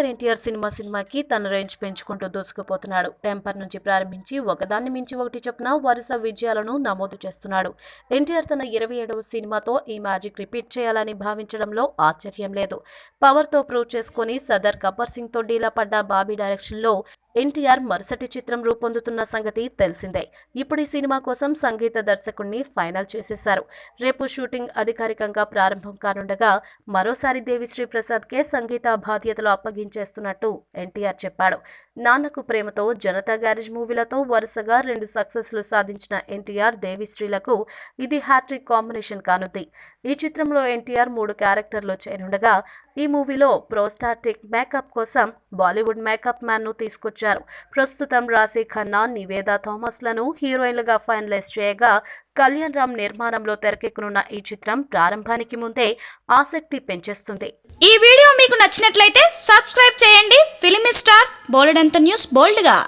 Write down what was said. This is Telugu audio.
ఎన్టీఆర్ సినిమాకి తన రేంజ్ పెంచుకుంటూ దూసుకుపోతున్నాడు. టెంపర్ నుంచి ప్రారంభించి ఒకదాన్ని మించి ఒకటి చొప్పున వరుస విజయాలను నమోదు చేస్తున్నాడు. ఎన్టీఆర్ తన 27వ సినిమాతో ఈ మ్యాజిక్ రిపీట్ చేయాలని భావించడంలో ఆశ్చర్యం లేదు. పవర్తో ప్రూవ్ చేసుకుని సదర్ గబ్బర్ సింగ్ తో డీలా పడ్డ బాబీ డైరెక్షన్లో ఎన్టీఆర్ మరుసటి చిత్రం రూపొందుతున్న సంగతి తెలిసిందే. ఇప్పుడు ఈ సినిమా కోసం సంగీత దర్శకుడిని ఫైనల్ చేసేశారు. రేపు షూటింగ్ అధికారికంగా ప్రారంభం కానుండగా మరోసారి దేవిశ్రీ ప్రసాద్కే సంగీత బాధ్యతలు అప్పగించేస్తున్నట్టు ఎన్టీఆర్ చెప్పాడు. నాన్నకు ప్రేమతో, జనతా గ్యారేజ్ మూవీలతో వరుసగా 2 సక్సెస్లు సాధించిన ఎన్టీఆర్ దేవిశ్రీలకు ఇది హ్యాట్రిక్ కాంబినేషన్ కానుంది. ఈ చిత్రంలో ఎన్టీఆర్ 3 క్యారెక్టర్లు చేయనుండగా ఈ మూవీలో ప్రోస్టాటిక్ మేకప్ కోసం బాలీవుడ్ మేకప్ మ్యాన్ ను తీసుకొచ్చారు. ప్రస్తుతం రాశి ఖన్నా, నివేదా థామస్లను హీరోయిన్లుగా ఫైనలైజ్ చేయగా కళ్యాణ్ రామ్ నిర్మాణంలో తెరకెక్కనున్న ఈ చిత్రం ప్రారంభానికి ముందే ఆసక్తి పెంచేస్తుంది. ఈ వీడియో మీకు నచ్చినట్లయితే సబ్స్క్రైబ్ చేయండి. ఫిలిమి స్టార్స్ బోలెడంత న్యూస్ బోల్డ్గా